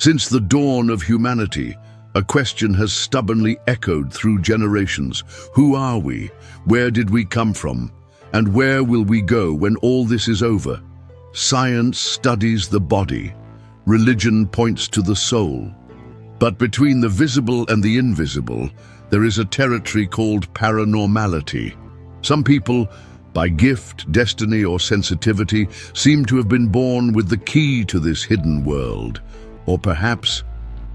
Since the dawn of humanity, a question has stubbornly echoed through generations. Who are we? Where did we come from? And where will we go when all this is over? Science studies the body. Religion points to the soul. But between the visible and the invisible, there is a territory called paranormality. Some people, by gift, destiny, or sensitivity, seem to have been born with the key to this hidden world. Or perhaps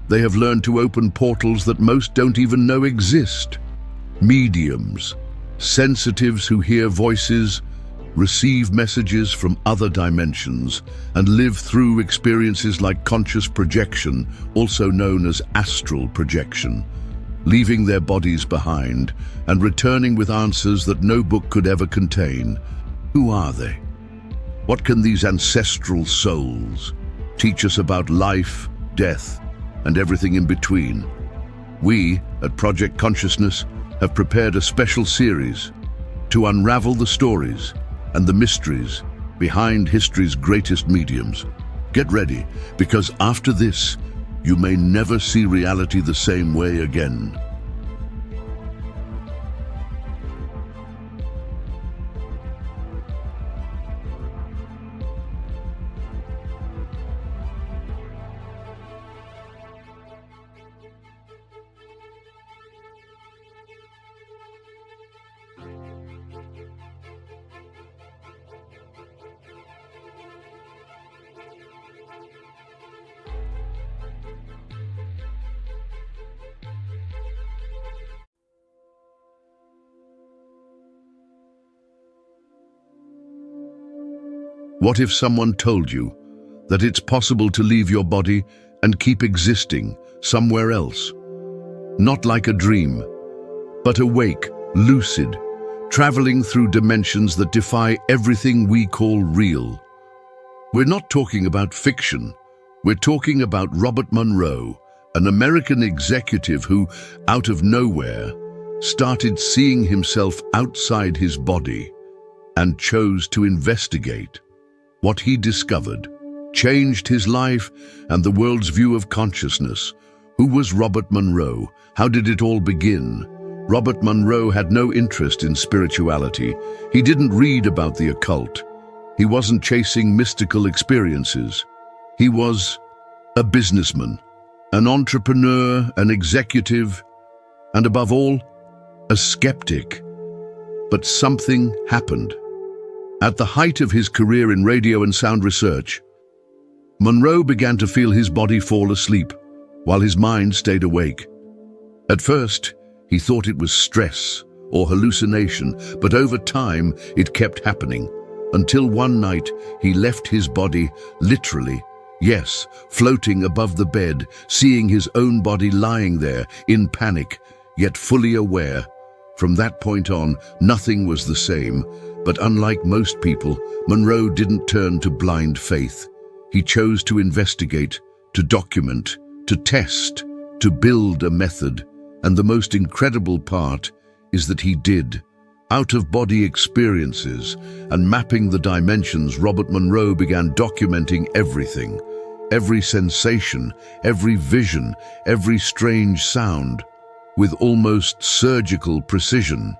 they have learned to open portals that most don't even know exist. Mediums, sensitives who hear voices, receive messages from other dimensions, and live through experiences like conscious projection, also known as astral projection, leaving their bodies behind and returning with answers that no book could ever contain. Who are they? What can these ancestral souls teach us about life, death, and everything in between? We, at Project Consciousness, have prepared a special series to unravel the stories and the mysteries behind history's greatest mediums. Get ready, because after this, you may never see reality the same way again. What if someone told you that it's possible to leave your body and keep existing somewhere else? Not like a dream, but awake, lucid, traveling through dimensions that defy everything we call real. We're not talking about fiction. We're talking about Robert Monroe, an American executive who, out of nowhere, started seeing himself outside his body and chose to investigate. What he discovered changed his life and the world's view of consciousness. Who was Robert Monroe? How did it all begin? Robert Monroe had no interest in spirituality. He didn't read about the occult. He wasn't chasing mystical experiences. He was a businessman, an entrepreneur, an executive, and above all, a skeptic. But something happened. At the height of his career in radio and sound research, Monroe began to feel his body fall asleep while his mind stayed awake. At first, he thought it was stress or hallucination, but over time it kept happening, until one night he left his body literally, yes, floating above the bed, seeing his own body lying there in panic, yet fully aware. From that point on, nothing was the same. But unlike most people, Monroe didn't turn to blind faith. He chose to investigate, to document, to test, to build a method. And the most incredible part is that he did. Out-of-body experiences and mapping the dimensions, Robert Monroe began documenting everything. Every sensation, every vision, every strange sound, with almost surgical precision.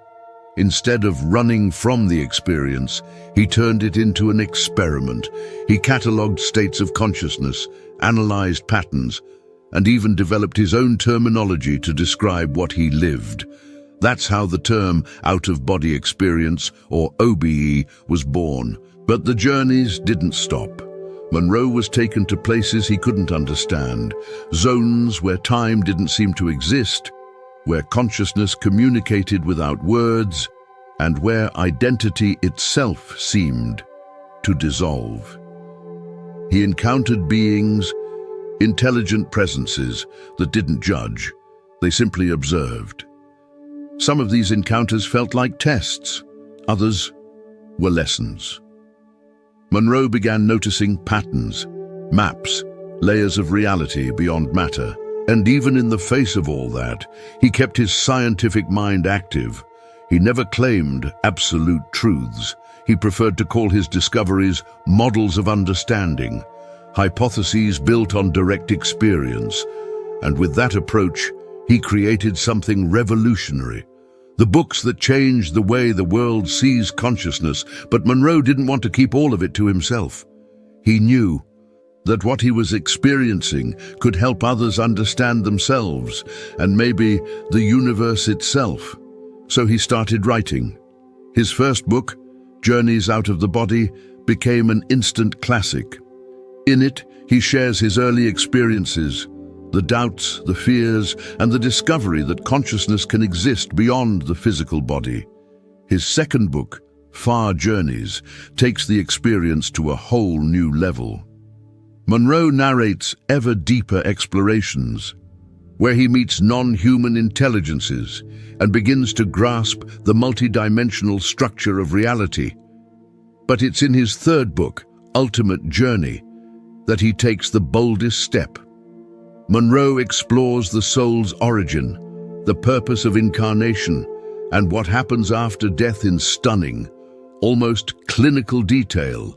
Instead of running from the experience, he turned it into an experiment. He catalogued states of consciousness, analyzed patterns, and even developed his own terminology to describe what he lived. That's how the term out-of-body experience, or OBE, was born. But the journeys didn't stop. Monroe was taken to places he couldn't understand, zones where time didn't seem to exist, where consciousness communicated without words, and where identity itself seemed to dissolve. He encountered beings, intelligent presences that didn't judge, they simply observed. Some of these encounters felt like tests, others were lessons. Monroe began noticing patterns, maps, layers of reality beyond matter. And even in the face of all that, he kept his scientific mind active. He never claimed absolute truths. He preferred to call his discoveries models of understanding, hypotheses built on direct experience, and with that approach, he created something revolutionary. The books that changed the way the world sees consciousness, but Monroe didn't want to keep all of it to himself. He knew that what he was experiencing could help others understand themselves and maybe the universe itself. So he started writing. His first book, Journeys Out of the Body, became an instant classic. In it, he shares his early experiences, the doubts, the fears, and the discovery that consciousness can exist beyond the physical body. His second book, Far Journeys, takes the experience to a whole new level. Monroe narrates ever deeper explorations, where he meets non-human intelligences and begins to grasp the multidimensional structure of reality. But it's in his third book, Ultimate Journey, that he takes the boldest step. Monroe explores the soul's origin, the purpose of incarnation, and what happens after death in stunning, almost clinical detail.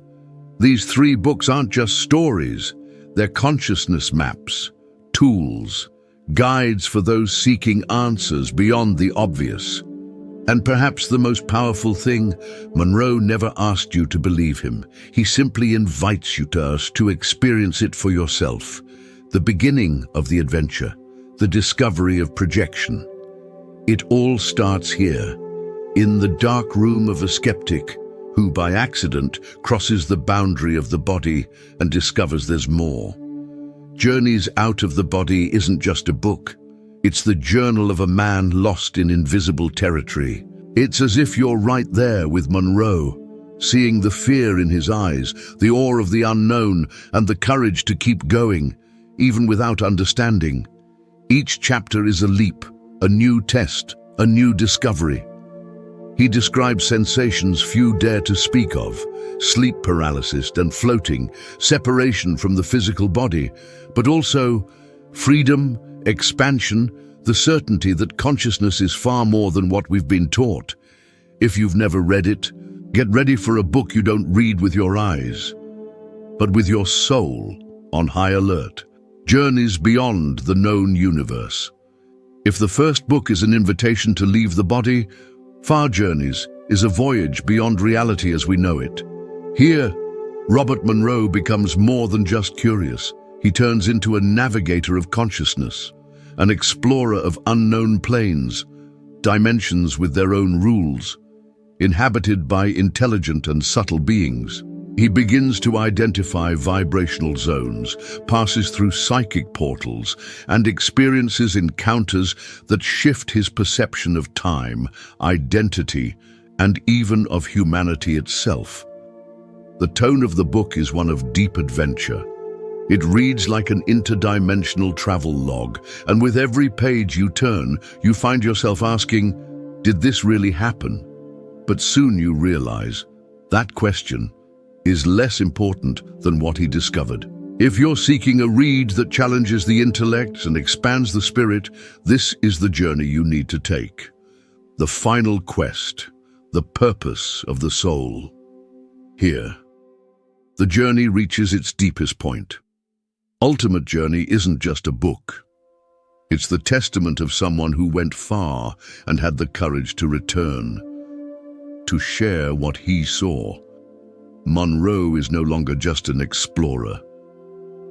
These 3 books aren't just stories, they're consciousness maps, tools, guides for those seeking answers beyond the obvious. And perhaps the most powerful thing, Monroe never asked you to believe him. He simply invites you to experience it for yourself. The beginning of the adventure, the discovery of projection. It all starts here, in the dark room of a skeptic who by accident crosses the boundary of the body and discovers there's more. Journeys Out of the Body isn't just a book. It's the journal of a man lost in invisible territory. It's as if you're right there with Monroe, seeing the fear in his eyes, the awe of the unknown, and the courage to keep going, even without understanding. Each chapter is a leap, a new test, a new discovery. He describes sensations few dare to speak of, sleep paralysis and floating, separation from the physical body, but also freedom, expansion, the certainty that consciousness is far more than what we've been taught. If you've never read it, get ready for a book you don't read with your eyes, but with your soul on high alert. Journeys Beyond the Known Universe. If the first book is an invitation to leave the body, Far Journeys is a voyage beyond reality as we know it. Here, Robert Monroe becomes more than just curious. He turns into a navigator of consciousness, an explorer of unknown planes, dimensions with their own rules, inhabited by intelligent and subtle beings. He begins to identify vibrational zones, passes through psychic portals, and experiences encounters that shift his perception of time, identity, and even of humanity itself. The tone of the book is one of deep adventure. It reads like an interdimensional travel log, and with every page you turn, you find yourself asking, did this really happen? But soon you realize that question is less important than what he discovered. If you're seeking a read that challenges the intellect and expands the spirit, this is the journey you need to take. The final quest, the purpose of the soul. Here, the journey reaches its deepest point. Ultimate Journey isn't just a book. It's the testament of someone who went far and had the courage to return, to share what he saw. Monroe is no longer just an explorer.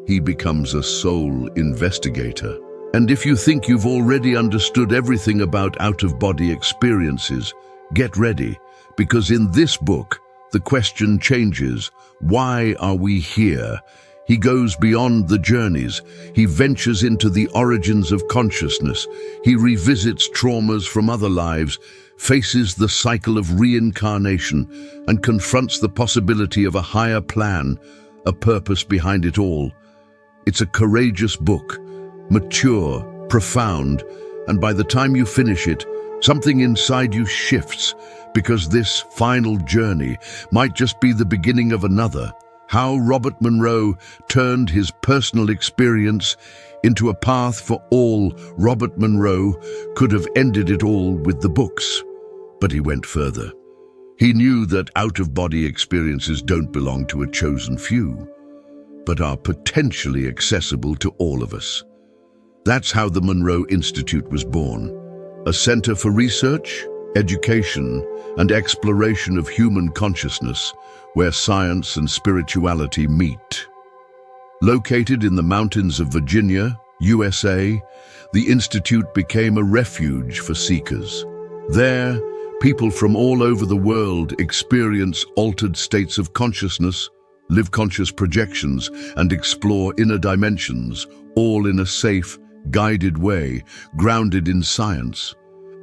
He becomes a soul investigator. And if you think you've already understood everything about out-of-body experiences, get ready, because in this book, the question changes. Why are we here? He goes beyond the journeys. He ventures into the origins of consciousness. He revisits traumas from other lives, faces the cycle of reincarnation, and confronts the possibility of a higher plan, a purpose behind it all. It's a courageous book, mature, profound, and by the time you finish it, something inside you shifts, because this final journey might just be the beginning of another. How Robert Monroe turned his personal experience into a path for all. Robert Monroe could have ended it all with the books, but he went further. He knew that out-of-body experiences don't belong to a chosen few, but are potentially accessible to all of us. That's how the Monroe Institute was born, a center for research, education, and exploration of human consciousness, where science and spirituality meet. Located in the mountains of Virginia, USA, the Institute became a refuge for seekers. There, people from all over the world experience altered states of consciousness, live conscious projections, and explore inner dimensions, all in a safe, guided way, grounded in science.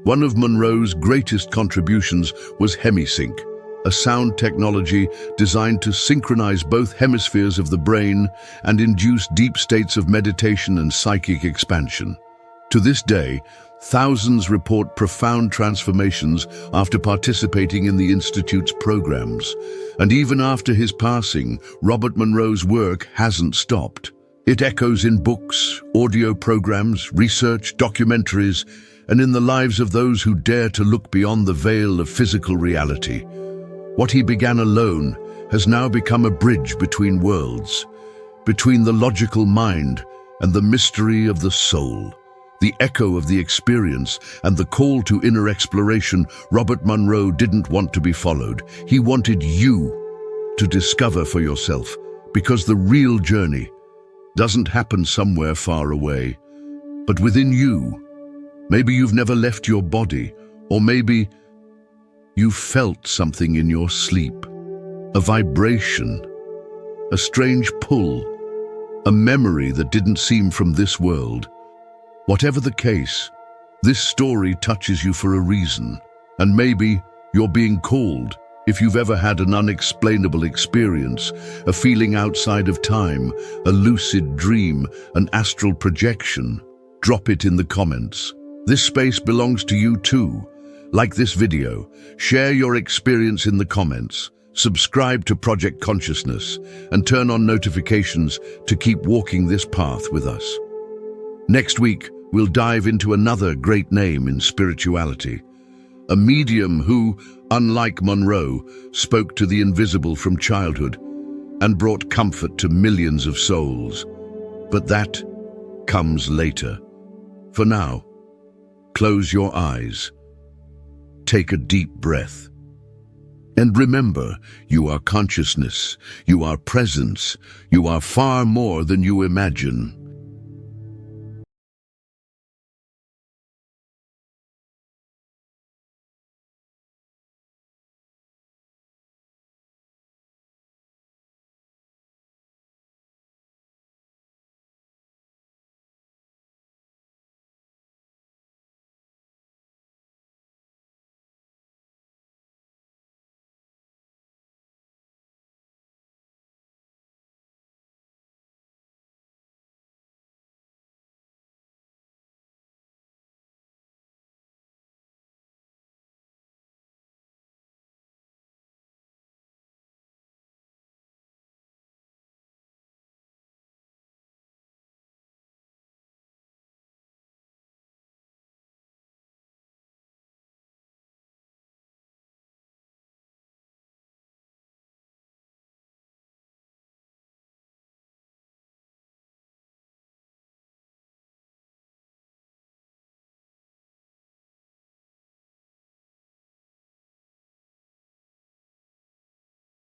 One of Monroe's greatest contributions was HemiSync, a sound technology designed to synchronize both hemispheres of the brain and induce deep states of meditation and psychic expansion. To this day, thousands report profound transformations after participating in the Institute's programs. And even after his passing, Robert Monroe's work hasn't stopped. It echoes in books, audio programs, research, documentaries, and in the lives of those who dare to look beyond the veil of physical reality. What he began alone has now become a bridge between worlds, between the logical mind and the mystery of the soul. The echo of the experience and the call to inner exploration, Robert Monroe didn't want to be followed. He wanted you to discover for yourself, because the real journey doesn't happen somewhere far away, but within you. Maybe you've never left your body, or maybe you felt something in your sleep, a vibration, a strange pull, a memory that didn't seem from this world. Whatever the case, this story touches you for a reason, and maybe you're being called. If you've ever had an unexplainable experience, a feeling outside of time, a lucid dream, an astral projection, drop it in the comments. This space belongs to you too. Like this video, share your experience in the comments, subscribe to Project Consciousness, and turn on notifications to keep walking this path with us. Next week, we'll dive into another great name in spirituality, a medium who, unlike Monroe, spoke to the invisible from childhood and brought comfort to millions of souls. But that comes later. For now, close your eyes, take a deep breath, and remember, you are consciousness, you are presence, you are far more than you imagine.